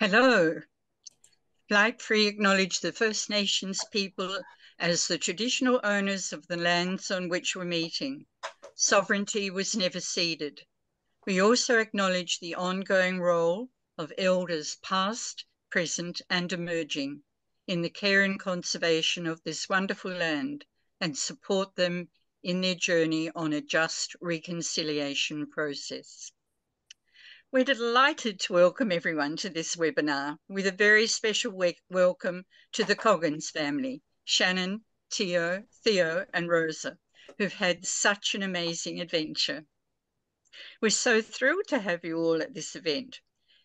Hello. Flight Free acknowledge the First Nations people as the traditional owners of the lands on which we're meeting. Sovereignty was never ceded. We also acknowledge the ongoing role of elders past, present, and emerging in the care and conservation of this wonderful land and support them in their journey on a just reconciliation process. We're delighted to welcome everyone to this webinar with a very special welcome to the Coggins family, Shannon, Theo, and Rosa, who've had such an amazing adventure. We're so thrilled to have you all at this event.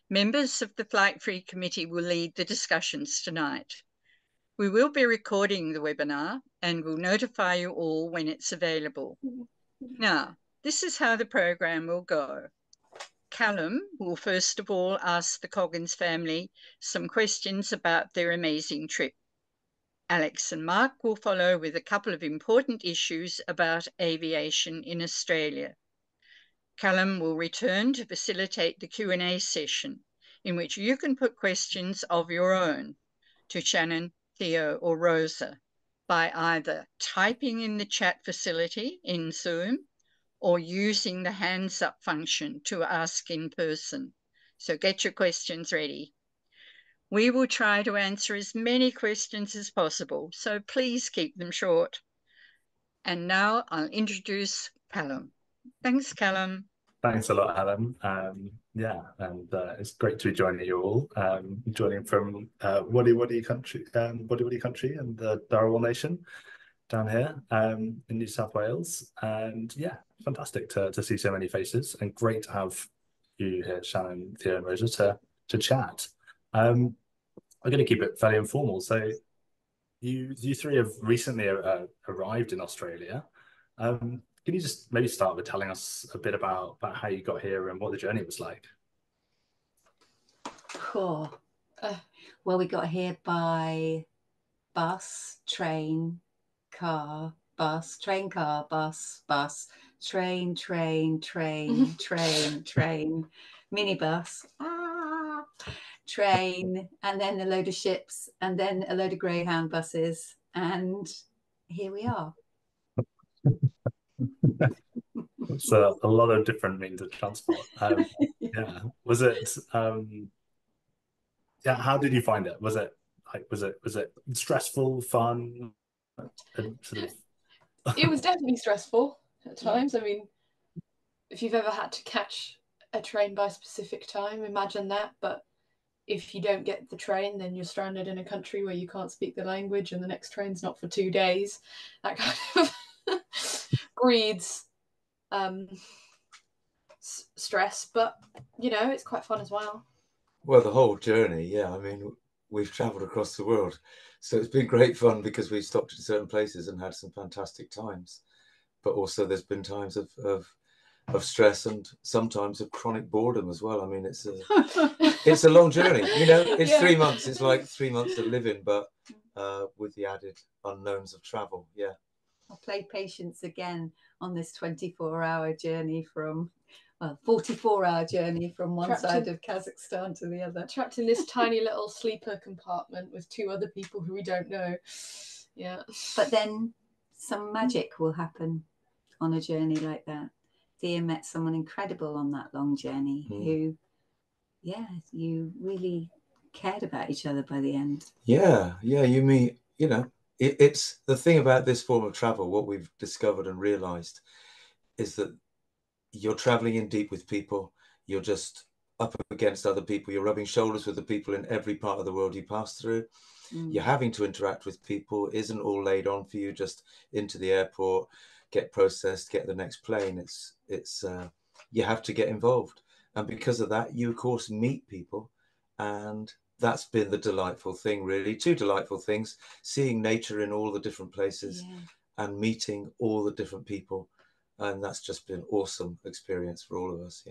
Members of the Flight Free Committee will lead the discussions tonight. We will be recording the webinar and will notify you all when it's available. Now, this is how the program will go. Callum will first of all ask the Coggins family some questions about their amazing trip. Alex and Mark will follow with a couple of important issues about aviation in Australia. Callum will return to facilitate the Q&A session, in which you can put questions of your own to Shannon, Theo, or Rosa by either typing in the chat facility in Zoom or using the hands up function to ask in person. So get your questions ready. We will try to answer as many questions as possible, so please keep them short. And now I'll introduce Callum. Thanks, Callum. Thanks a lot, Helen. It's great to be joining you all. Joining from Wadi country and the Dharawal Nation down here in New South Wales. And yeah, fantastic to see so many faces, and great to have you here, Shannon, Theo, and Rosa, to chat. I'm going to keep it fairly informal. So you three have recently arrived in Australia. Can you just maybe start with telling us a bit about how you got here and what the journey was like? Cool. Well, we got here by bus, train, car, bus, train, car, bus, train, minibus, train, and then a load of ships, and then a load of Greyhound buses, and here we are. It's a lot of different means of transport. Yeah. Was it? Yeah. How did you find it? Was it stressful, fun? Sort of... It was definitely stressful at times. I mean, if you've ever had to catch a train by a specific time, imagine that. But if you don't get the train, then you're stranded in a country where you can't speak the language, and the next train's not for 2 days. That kind of breeds stress, but you know, it's quite fun as well. Well, the whole journey, yeah. I mean, we've travelled across the world, so it's been great fun because we've stopped at certain places and had some fantastic times. But also, there's been times of stress and sometimes of chronic boredom as well. I mean, it's a long journey. You know, it's 3 months. It's like 3 months of living, but with the added unknowns of travel. Yeah. I'll play patience again on this 24-hour journey from. 44-hour journey from one side of Kazakhstan to the other. Trapped in this tiny little sleeper compartment with 2 other people who we don't know. Yeah. But then some magic will happen on a journey like that. Theo met someone incredible on that long journey who, you really cared about each other by the end. Yeah. You mean, you know, it's the thing about this form of travel, what we've discovered and realised is that you're traveling in deep with people. You're just up against other people. You're rubbing shoulders with the people in every part of the world you pass through. You're having to interact with people. It isn't all laid on for you just into the airport, get processed, get the next plane. It's you have to get involved. And because of that, you, of course, meet people. And that's been the delightful thing, really. 2 delightful things, seeing nature in all the different places and meeting all the different people. And that's just been an awesome experience for all of us.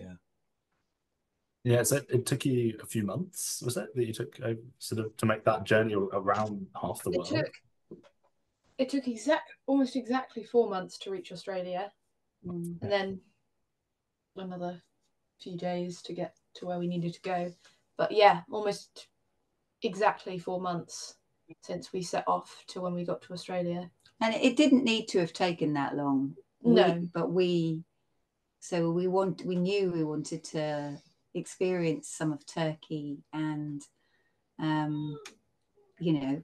Yeah, so it took you a few months, was it, that you took sort of to make that journey around half the world? It took almost exactly 4 months to reach Australia, and then another few days to get to where we needed to go. But yeah, almost exactly 4 months since we set off to when we got to Australia. And it didn't need to have taken that long. No. But we knew we wanted to experience some of Turkey and, you know,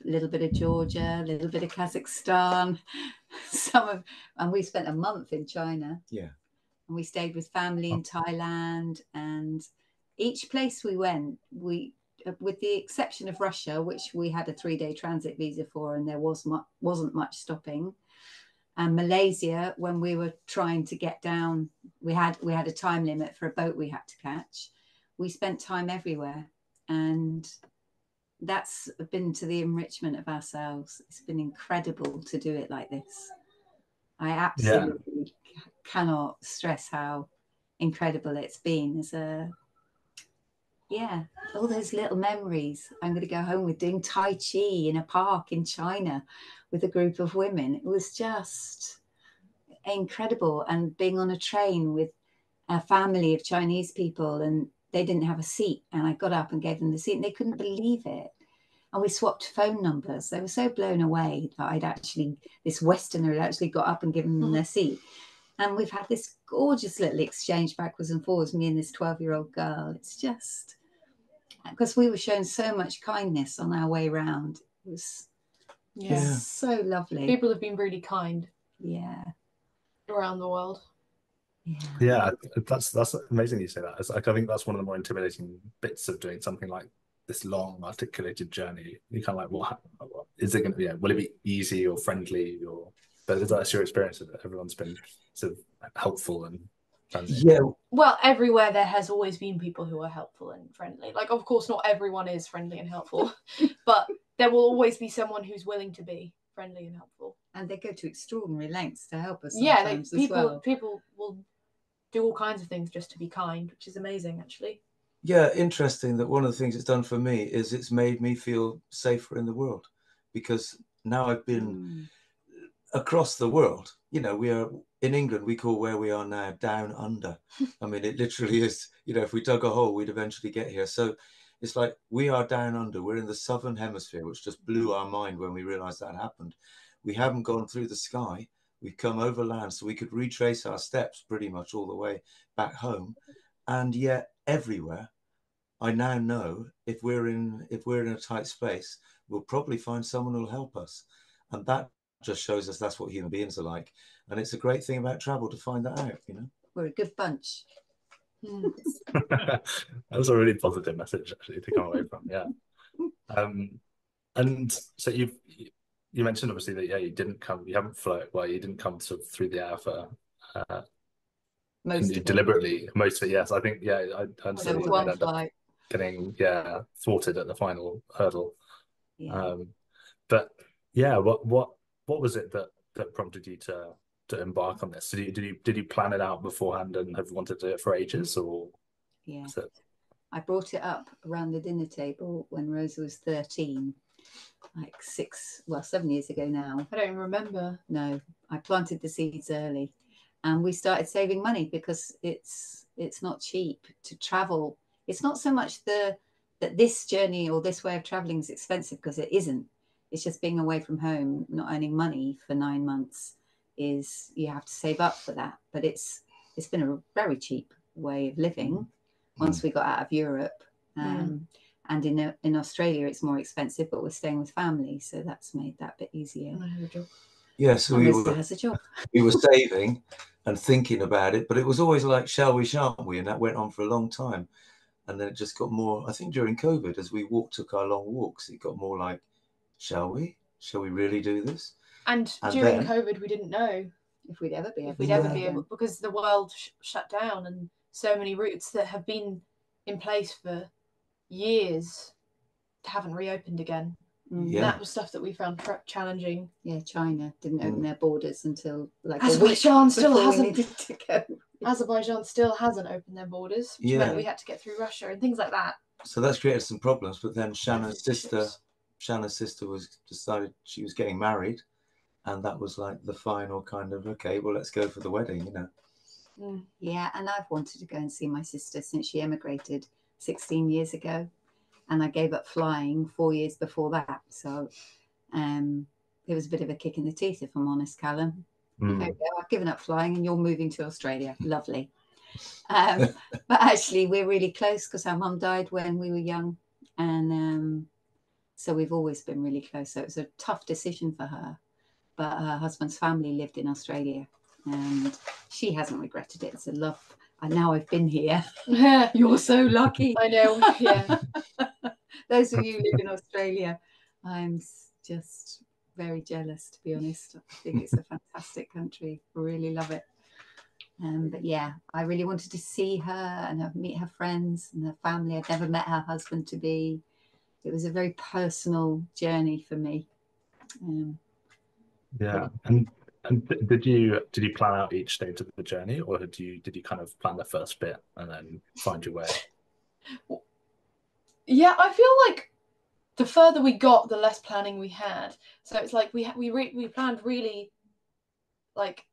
a little bit of Georgia, a little bit of Kazakhstan, and we spent a month in China. Yeah. And we stayed with family in Thailand, and each place we went, with the exception of Russia, which we had a 3-day transit visa for, and there wasn't much stopping. And Malaysia, when we were trying to get down, we had a time limit for a boat we had to catch. We spent time everywhere, and that's been to the enrichment of ourselves. It's been incredible to do it like this. I absolutely cannot stress how incredible it's been all those little memories. I'm going to go home with doing Tai Chi in a park in China with a group of women. It was just incredible. And being on a train with a family of Chinese people, and they didn't have a seat, and I got up and gave them the seat, and they couldn't believe it. And we swapped phone numbers. They were so blown away that this Westerner had actually got up and given them their seat. And we've had this gorgeous little exchange backwards and forwards, me and this 12-year-old girl. It's just because we were shown so much kindness on our way round. It was so lovely. People have been really kind. Yeah. Around the world. Yeah, that's amazing you say that. It's like, I think that's one of the more intimidating bits of doing something like this long articulated journey. You kind of like, what is it going to be? Will it be easy or friendly? But that's your experience of it. Everyone's been sort of helpful and friendly. Yeah. Well, everywhere there has always been people who are helpful and friendly. Like, of course, not everyone is friendly and helpful, but there will always be someone who's willing to be friendly and helpful. And they go to extraordinary lengths to help us. Yeah, people will do all kinds of things just to be kind, which is amazing, actually. Yeah, interesting that one of the things it's done for me is it's made me feel safer in the world, because now I've been across the world. You know, we are in England, we call where we are now down under. I mean, it literally is, you know, if we dug a hole, we'd eventually get here. So it's like we are down under. We're in the southern hemisphere, which just blew our mind when we realized that happened. We haven't gone through the sky. We've come over land, so we could retrace our steps pretty much all the way back home. And yet everywhere, I now know if we're in a tight space, we'll probably find someone who'll help us. And that just shows us that's what human beings are like. And it's a great thing about travel to find that out, you know. We're a good bunch. That was a really positive message, actually, to come away from. Yeah. And so you mentioned obviously that you didn't come sort of through the air for deliberately. Most of it, yes. I think I understand you ended up getting thwarted at the final hurdle. But yeah, what was it that prompted you to embark on this? Did you plan it out beforehand and have wanted to do it for ages, or? Yeah, I brought it up around the dinner table when Rosa was 13, like 7 years ago now. I don't even remember. No, I planted the seeds early, and we started saving money because it's not cheap to travel. It's not so much that this journey or this way of traveling is expensive, because it isn't. It's just being away from home, not earning money for 9 months. You have to save up for that. But it's been a very cheap way of living once we got out of Europe. And in Australia, it's more expensive, but we're staying with family, so that's made that a bit easier. And I have a job. Yeah, so has a job. We were saving and thinking about it, but it was always like, shall we, shan't we? And that went on for a long time. And then it just got more, I think during COVID, as we took our long walks, it got more like, shall we? Shall we really do this? And during COVID, we didn't know if we'd ever be able, because the world shut down, and so many routes that have been in place for years haven't reopened again. Yeah. That was stuff that we found challenging. Yeah, China didn't open their borders until like Azerbaijan still hasn't. To go. Azerbaijan still hasn't opened their borders, which meant we had to get through Russia and things like that. So that's created some problems. But then Shannon's sister decided she was getting married, and that was like the final kind of, okay, well, let's go for the wedding, you know. Yeah, and I've wanted to go and see my sister since she emigrated 16 years ago, and I gave up flying 4 years before that. So it was a bit of a kick in the teeth, if I'm honest, Callum. There you go. I've given up flying and you're moving to Australia. Lovely. But actually, we're really close because our mum died when we were young. And so we've always been really close. So it was a tough decision for her. But her husband's family lived in Australia and she hasn't regretted it. It's a love. And now I've been here. You're so lucky. I know, yeah. Those of you who live in Australia, I'm just very jealous, to be honest. I think it's a fantastic country. I really love it. But yeah, I really wanted to see her and meet her friends and her family. I'd never met her husband to be. It was a very personal journey for me. Yeah, and did you plan out each stage of the journey, or did you kind of plan the first bit and then find your way? Yeah, I feel like the further we got, the less planning we had. So it's like we planned really, like,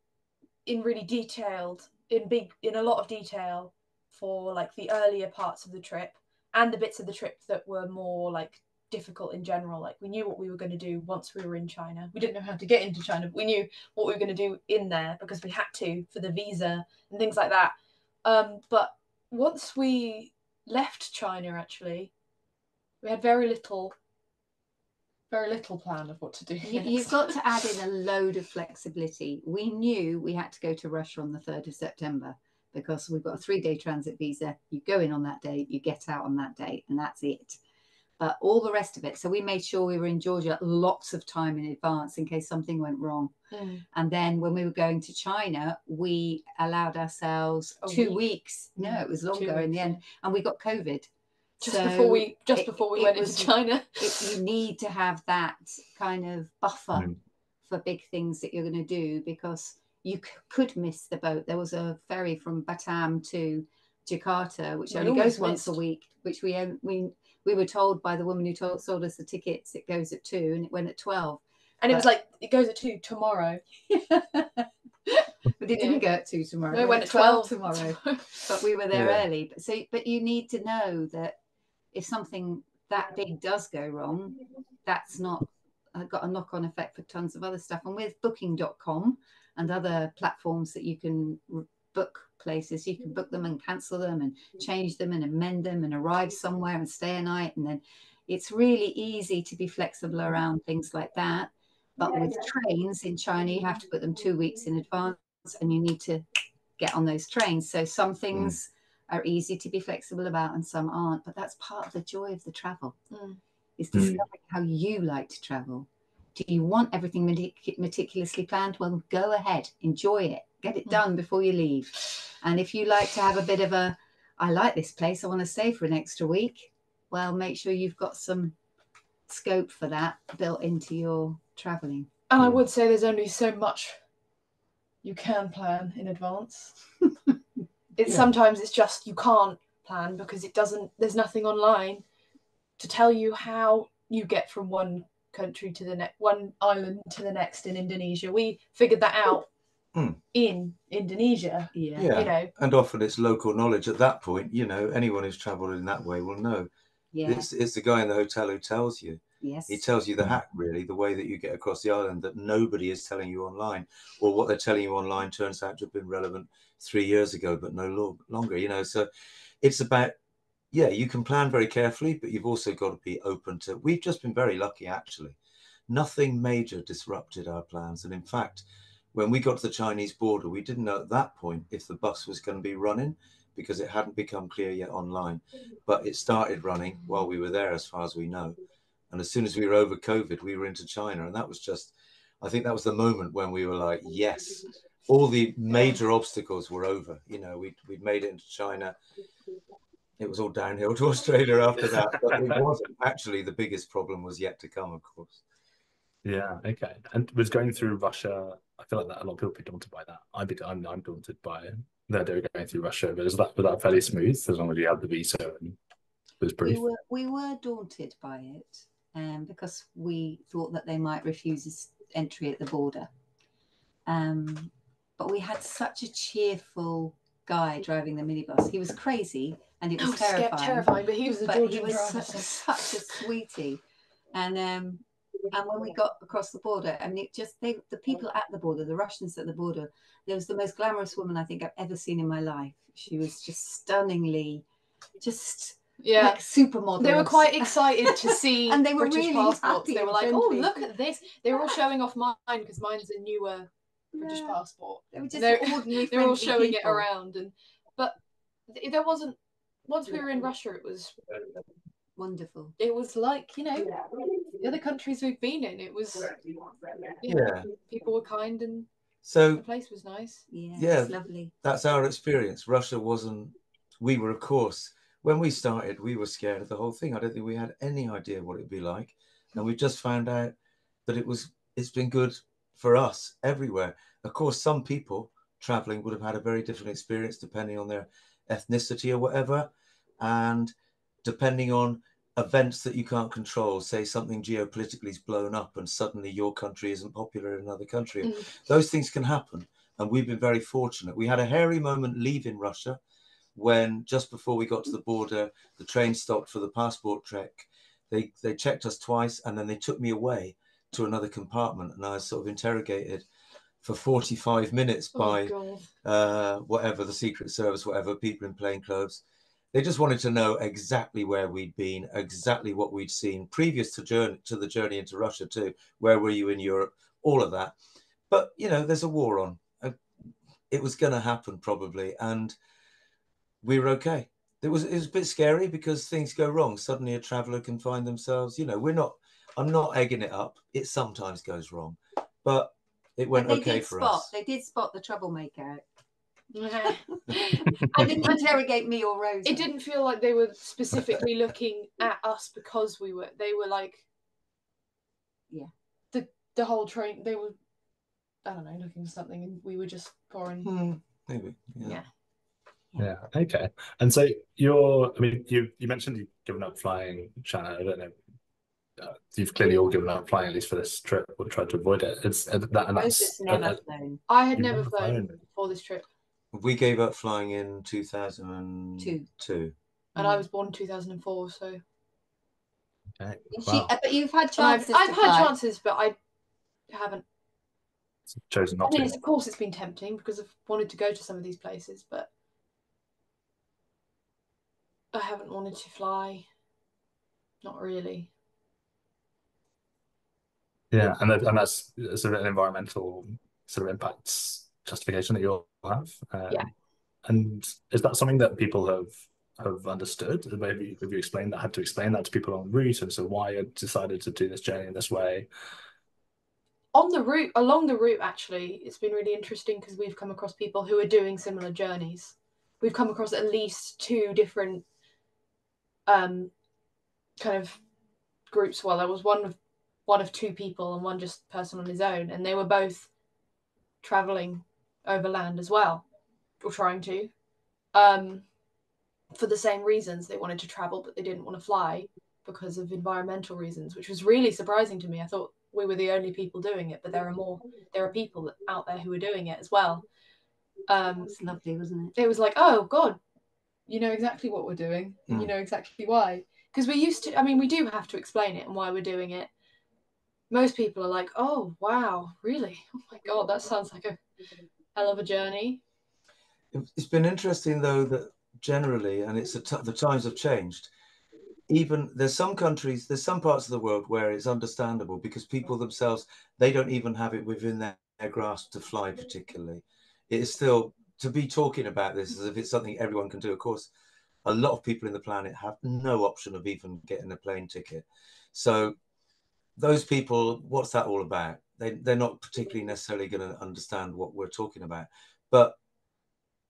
in a lot of detail for like the earlier parts of the trip and the bits of the trip that were more like difficult in general. Like, we knew what we were going to do once we were in China. We didn't know how to get into China, but we knew what we were going to do in there because we had to for the visa and things like that. But once we left China, actually, we had very little plan of what to do. You've got to add in a load of flexibility. We knew we had to go to Russia on the 3rd of September because we've got a 3-day transit visa. You go in on that day, you get out on that day, and that's it. But all the rest of it, so we made sure we were in Georgia lots of time in advance in case something went wrong. And then when we were going to China, we allowed ourselves 2 weeks. No, it was longer in the end. And we got COVID. Just before we went into China. You need to have that kind of buffer for big things that you're going to do because you could miss the boat. There was a ferry from Batam to Jakarta, which only goes once a week, which we were told by the woman who sold us the tickets it goes at 2 and it went at 12. And it was like, it goes at 2 tomorrow. But it didn't go at 2 tomorrow. No, it went at 12 tomorrow. But we were there early. But you need to know that if something that big does go wrong, that's not got a knock-on effect for tons of other stuff. And with booking.com and other platforms that you can book places, you can book them and cancel them and change them and amend them and arrive somewhere and stay a night. And then it's really easy to be flexible around things like that. But with trains in China, you have to put them 2 weeks in advance and you need to get on those trains. So some things are easy to be flexible about and some aren't, but that's part of the joy of the travel is discovering how you like to travel. Do you want everything meticulously planned? Well, go ahead, enjoy it, get it done before you leave. And if you like to have a bit of I like this place, I want to stay for an extra week, well, make sure you've got some scope for that built into your traveling. And I would say there's only so much you can plan in advance. Sometimes it's just you can't plan because there's nothing online to tell you how you get from one country to the next, one island to the next in Indonesia. We figured that out in Indonesia. You know, and often it's local knowledge at that point. You know, anyone who's travelled in that way will know. It's the guy in the hotel who tells you. He tells you the hack, really, the way that you get across the island that nobody is telling you online, or what they're telling you online turns out to have been relevant 3 years ago, but no longer, you know. So it's about, you can plan very carefully, but you've also got to be open to, we've just been very lucky, actually. Nothing major disrupted our plans. And in fact, when we got to the Chinese border, we didn't know at that point if the bus was going to be running because it hadn't become clear yet online, but it started running while we were there, as far as we know. And as soon as we were over COVID, we were into China. And that was just, I think that was the moment when we were like, yes, all the major obstacles were over. You know, we'd made it into China. It was all downhill to Australia after that. But it wasn't. Actually, the biggest problem was yet to come, of course. Yeah, okay. And was going through Russia, I feel like that a lot of people be daunted by that. I'm daunted by the idea of going through Russia, but was that fairly smooth as long as you had the visa and it was brief? We were daunted by it. Because we thought that they might refuse us entry at the border. But we had such a cheerful guy driving the minibus. He was crazy and it was terrifying. But he was a Georgian driver. Such a sweetie. And when we got across the border, I mean, the people at the border, the Russians at the border, there was the most glamorous woman I think I've ever seen in my life. She was just stunningly, like supermodel. They were quite excited to see and they were British really passports. They were like, friendly. "Oh, look at this!" They were all showing off mine because mine's a newer British passport. They were just ordinary. They were all showing people. it around, but there wasn't. Once we were in Russia, it was wonderful. It was like, you know, the other countries we've been in. It was people were kind and so the place was nice. Yeah, it's lovely. That's our experience. Russia wasn't. We were, of course, when we started, we were scared of the whole thing. I don't think we had any idea what it'd be like, and we just found out that it's been good for us everywhere. Of course, some people traveling would have had a very different experience depending on their ethnicity or whatever, and depending on events that you can't control, say something geopolitically is blown up and suddenly your country isn't popular in another country. Those things can happen, and we've been very fortunate. We had a hairy moment leaving Russia when just before we got to the border, the train stopped for the passport check. They checked us twice, and then they took me away to another compartment, and I was sort of interrogated for 45 minutes by whatever, the Secret Service, whatever, people in plain clothes. They just wanted to know exactly where we'd been, exactly what we'd seen previous to the journey into Russia too. Where were you in Europe? All of that. But, you know, there's a war on. It was going to happen probably, and we were okay. It was a bit scary because things go wrong. Suddenly a traveller can find themselves, you know, I'm not egging it up. It sometimes goes wrong, but it went okay for us. They did spot the troublemaker. I didn't interrogate me or Rosa. It didn't feel like they were specifically looking at us because they were like, the whole train, they were, I don't know, looking for something, and we were just foreign. Maybe. Yeah. Okay. And so you mentioned you've given up flying, Shannon. I don't know. You've clearly all given up flying, at least for this trip, or tried to avoid it. I had never flown before this trip. We gave up flying in 2002. And I was born in 2004, so. Okay. But you've had chances. I've had chances, but I haven't chosen not to. Of course, it's been tempting because I've wanted to go to some of these places, but I haven't wanted to fly. Not really. Yeah, and that's sort of an environmental sort of impacts justification that you all have. And is that something that people have understood? Have you explained that? Had to explain that to people on route, and so why you decided to do this journey in this way? Along the route, actually, it's been really interesting because we've come across people who are doing similar journeys. We've come across at least two different kind of groups. Well, there was one of two people and one just person on his own, and they were both traveling overland as well, or trying to, for the same reasons. They wanted to travel, but they didn't want to fly because of environmental reasons, which was really surprising to me. I thought we were the only people doing it, but there are people out there who are doing it as well. It's lovely, wasn't it? It was like, oh God, you know exactly what we're doing, and you know exactly why. Because we do have to explain it and why we're doing it. Most people are like, oh, wow, really? Oh my God, that sounds like a hell of a journey. It's been interesting, though, that generally, and the times have changed. Even there's some countries, there's some parts of the world where it's understandable because people themselves, they don't even have it within their grasp to fly particularly. It is still, to be talking about this as if it's something everyone can do. Of course, a lot of people in the planet have no option of even getting a plane ticket. So those people, what's that all about? They're not particularly necessarily going to understand what we're talking about. But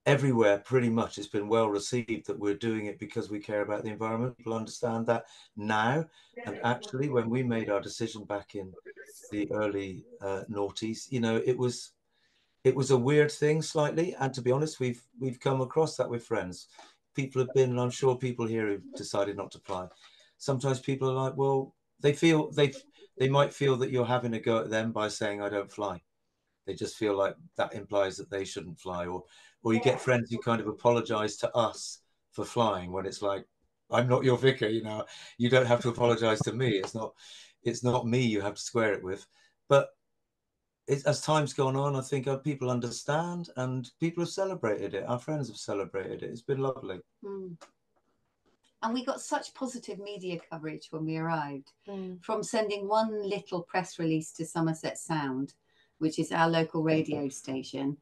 everywhere, pretty much, it's been well received that we're doing it because we care about the environment. People understand that now. And actually, when we made our decision back in the early noughties, you know, it was a weird thing slightly. And to be honest, we've come across that with friends. People have been, and I'm sure people here who've decided not to fly. Sometimes people are like, well, they might feel that you're having a go at them by saying, I don't fly. They just feel like that implies that they shouldn't fly. Or you get friends who kind of apologize to us for flying, when it's like, I'm not your vicar, you know, you don't have to apologize to me. It's not me you have to square it with. But as time's gone on, I think people understand, and people have celebrated it. Our friends have celebrated it. It's been lovely. And we got such positive media coverage when we arrived, from sending one little press release to Somerset Sound, which is our local radio station,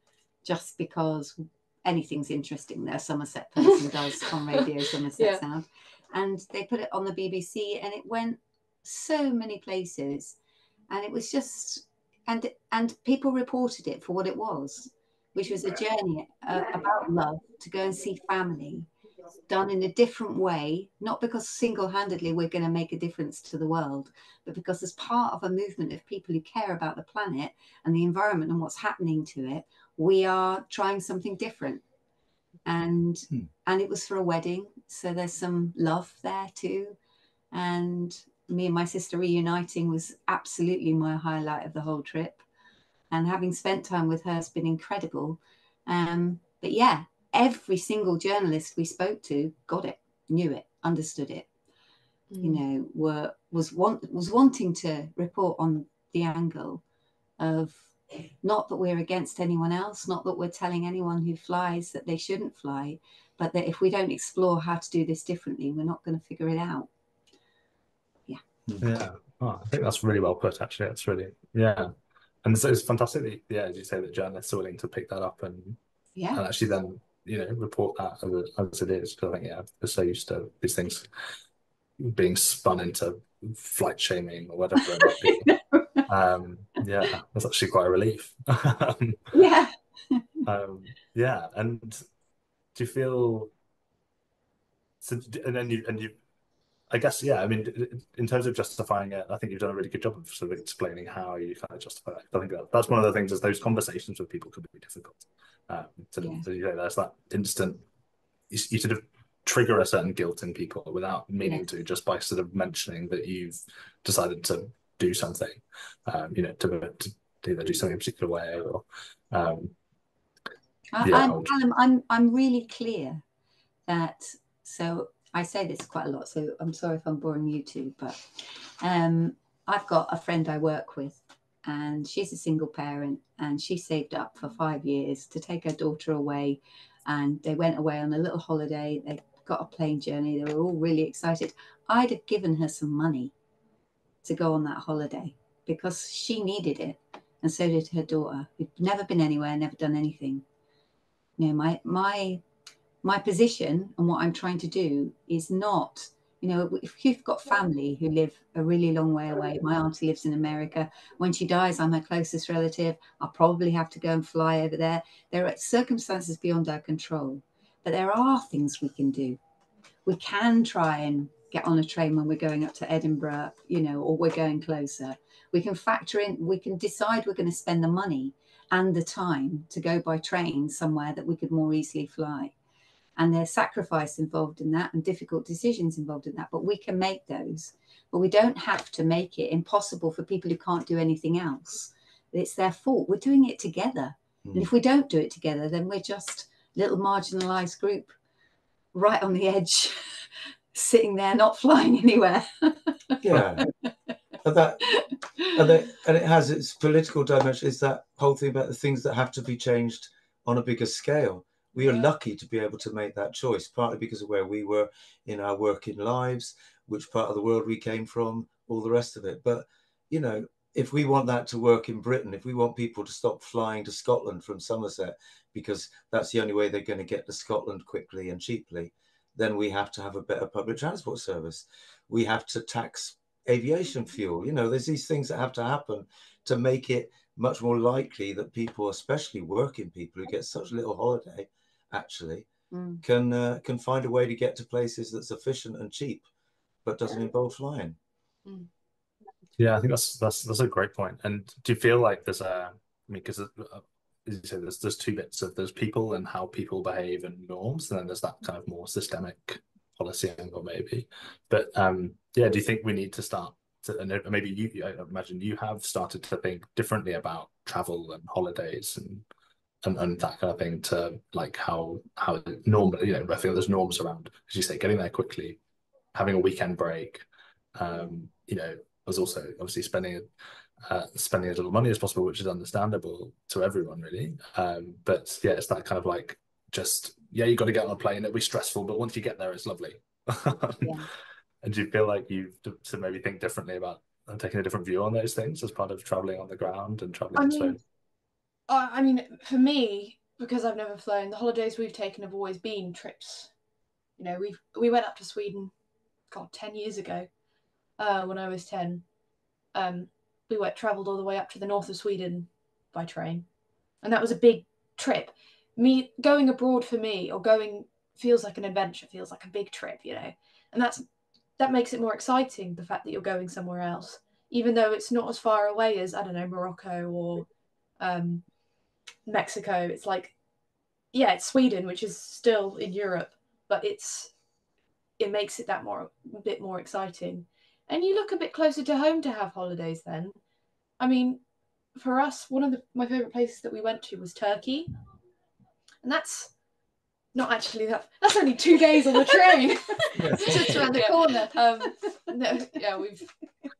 just because anything's interesting there, Somerset person does on radio, Somerset Sound. And they put it on the BBC, and it went so many places. And it was just, and people reported it for what it was, which was a journey about love, to go and see family, done in a different way, not because single-handedly we're going to make a difference to the world, but because as part of a movement of people who care about the planet and the environment and what's happening to it, we are trying something different. And it was for a wedding, so there's some love there too. And me and my sister reuniting was absolutely my highlight of the whole trip, and having spent time with her has been incredible. But yeah, every single journalist we spoke to got it, knew it, understood it. You know, was wanting to report on the angle of, not that we're against anyone else, not that we're telling anyone who flies that they shouldn't fly, but that if we don't explore how to do this differently, we're not going to figure it out. Yeah. Oh, I think that's really well put, actually. It's really, and so it's fantastic that, as you say, that journalists are willing to pick that up and actually then, report that as it is. Because I think, they're so used to these things being spun into flight shaming or whatever it might be. That's actually quite a relief. And do you feel so? And then you I guess, I mean, in terms of justifying it, I think you've done a really good job of sort of explaining how you kind of justify it. I think that's one of the things, is those conversations with people could be difficult. There's that instant, you sort of trigger a certain guilt in people without meaning to, just by sort of mentioning that you've decided to do something, to either do something in a particular way or. I'm really clear that, so I say this quite a lot, so I'm sorry if I'm boring you too, but I've got a friend I work with, and she's a single parent, and she saved up for 5 years to take her daughter away, and they went away on a little holiday. They got a plane journey. They were all really excited. I'd have given her some money to go on that holiday because she needed it, and so did her daughter, who'd never been anywhere, never done anything. You know, my position and what I'm trying to do is not, if you've got family who live a really long way away, my auntie lives in America. When she dies, I'm her closest relative. I'll probably have to go and fly over there. There are circumstances beyond our control, but there are things we can do. We can try and get on a train when we're going up to Edinburgh, or we're going closer. We can factor in, we can decide we're going to spend the money and the time to go by train somewhere that we could more easily fly. And there's sacrifice involved in that and difficult decisions involved in that. But we can make those. But we don't have to make it impossible for people who can't do anything else. It's their fault. We're doing it together. And if we don't do it together, then we're just a little marginalised group right on the edge, sitting there, not flying anywhere. And it has its political dimension. Is that whole thing about the things that have to be changed on a bigger scale. We are lucky to be able to make that choice, partly because of where we were in our working lives, which part of the world we came from, all the rest of it. But, if we want that to work in Britain, if we want people to stop flying to Scotland from Somerset, because that's the only way they're going to get to Scotland quickly and cheaply, then we have to have a better public transport service. We have to tax aviation fuel. There's these things that have to happen to make it much more likely that people, especially working people who get such little holiday, actually can find a way to get to places that's efficient and cheap, but doesn't involve flying. I think that's a great point. And do you feel like there's because as you say, there's two bits of, there's people and how people behave and norms, and then there's that kind of more systemic policy angle maybe. But do you think we need to start to, and maybe I imagine you have started to think differently about travel and holidays and and that kind of thing, to like how normal, you know, I feel there's norms around, as you say, getting there quickly, having a weekend break. You know, I was also obviously spending as little money as possible, which is understandable to everyone, really. But yeah, it's that kind of like, just, yeah, you got to get on a plane. It'll be stressful, but once you get there, it's lovely. Yeah. And do you feel like you've to maybe think differently about and taking a different view on those things as part of traveling on the ground and traveling slowly? I mean, for me, because I've never flown, the holidays we've taken have always been trips. You know, we went up to Sweden, God, 10 years ago, when I was 10. We travelled all the way up to the north of Sweden by train, and that was a big trip. Me going abroad, for me, or going, feels like an adventure, feels like a big trip, you know, and that makes it more exciting, the fact that you're going somewhere else, even though it's not as far away as, I don't know, Morocco or Mexico. It's like, yeah, it's Sweden, which is still in Europe, but it makes it a bit more exciting. And you look a bit closer to home to have holidays then. I mean, for us, one of my favourite places that we went to was Turkey. And that's not actually that's only 2 days on the train. Just around the corner. No, yeah,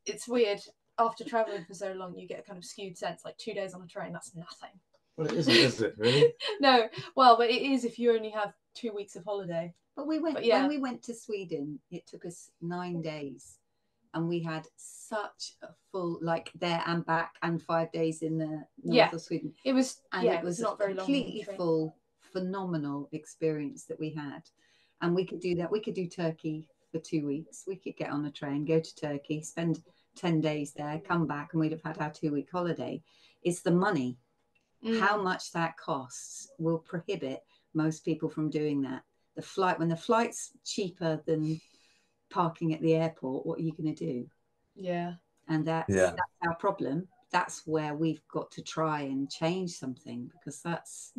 it's weird. After travelling for so long, you get a kind of skewed sense, like 2 days on a train, that's nothing. Well, it isn't, is it, really? No, well, but it is if you only have 2 weeks of holiday. But when we went to Sweden, it took us 9 days, and we had such a full, like, there and back, and 5 days in the north of Sweden. It was, and it was not very completely full, phenomenal experience that we had. And we could do that. We could do Turkey for 2 weeks. We could get on a train, go to Turkey, spend 10 days there, come back, and we'd have had our 2-week holiday. It's the money. How much that costs will prohibit most people from doing that. The flight, when the flight's cheaper than parking at the airport, what are you going to do? Yeah. And that's our problem. That's where we've got to try and change something, because that's,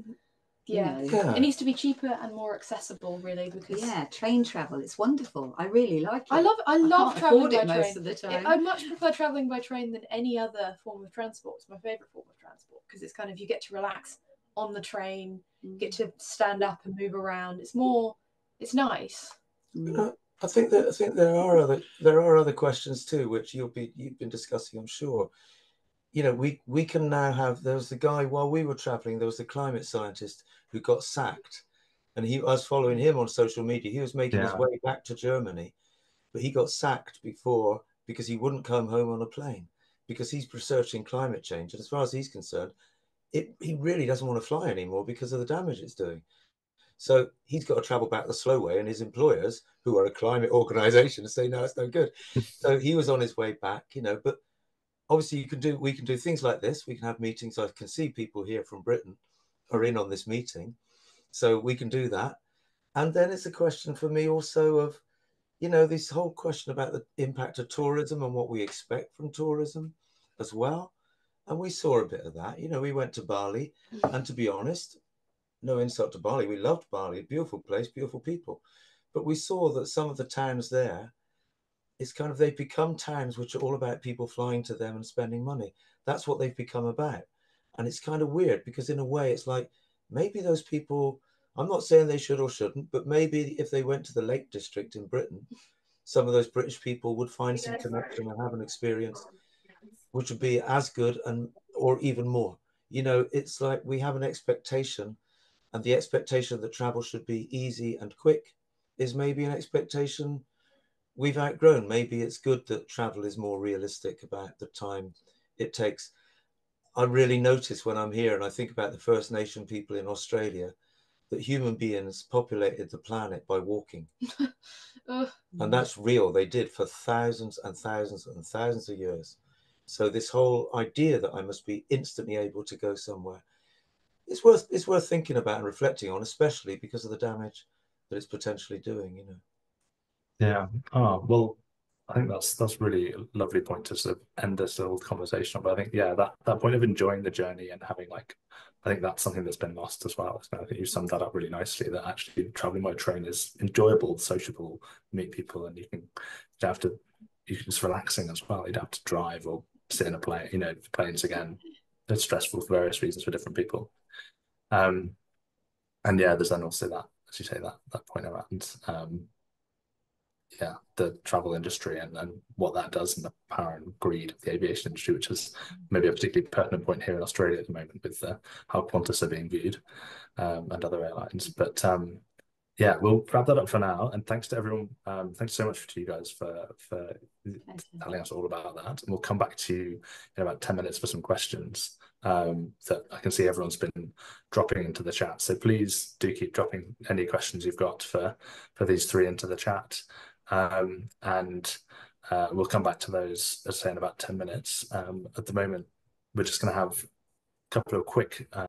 it needs to be cheaper and more accessible, really, because train travel, it's wonderful. I really like it. I love traveling by train most of the time. I much prefer traveling by train than any other form of transport. It's my favorite form of transport, because it's kind of, you get to relax on the train, get to stand up and move around. It's nice. I think there are other questions too, which you've been discussing, I'm sure. You know, we can now have, there was the guy, while we were traveling, there was the climate scientist who got sacked, and I was following him on social media. He was making his way back to Germany, but he got sacked before because he wouldn't come home on a plane, because he's researching climate change, and as far as he's concerned, he really doesn't want to fly anymore because of the damage it's doing. So he's got to travel back the slow way, and his employers, who are a climate organization, say, no, it's no good. So he was on his way back, you know. But obviously we can do things like this. We can have meetings. I can see people here from Britain are in on this meeting, so we can do that. And then it's a question for me also of, you know, this whole question about the impact of tourism and what we expect from tourism as well. And we saw a bit of that. You know, we went to Bali, and to be honest, no insult to Bali, we loved Bali, beautiful place, beautiful people. But we saw that some of the towns there, it's kind of, they've become towns which are all about people flying to them and spending money. That's what they've become about. And it's kind of weird, because in a way it's like, maybe those people, I'm not saying they should or shouldn't, but maybe if they went to the Lake District in Britain, some of those British people would find some connection and have an experience which would be as good or even more. You know, it's like we have an expectation, and the expectation that travel should be easy and quick is maybe an expectation we've outgrown. Maybe it's good that travel is more realistic about the time it takes. I really notice when I'm here and I think about the First Nation people in Australia, that human beings populated the planet by walking. And that's real. They did for thousands and thousands and thousands of years. So this whole idea that I must be instantly able to go somewhere, it's worth thinking about and reflecting on, especially because of the damage that it's potentially doing, you know. Yeah. Oh, well, I think that's really a lovely point to sort of end this little conversation on. But I think, that point of enjoying the journey and having, like, I think that's something that's been lost as well. So I think you summed that up really nicely, that actually traveling by train is enjoyable, sociable, meet people, and you can it's relaxing as well. You don't have to drive or sit in a plane, you know, planes again. It's stressful for various reasons for different people. And yeah, there's then also that, as you say, that point around the travel industry and what that does and the power and greed of the aviation industry, which is maybe a particularly pertinent point here in Australia at the moment with how Qantas are being viewed, and other airlines. But yeah, we'll wrap that up for now. And thanks to everyone. Thanks so much to you guys for telling us all about that. And we'll come back to you in about 10 minutes for some questions that I can see everyone's been dropping into the chat. So please do keep dropping any questions you've got for these three into the chat. And we'll come back to those, as I say, in about 10 minutes. At the moment, we're just going to have a couple of quick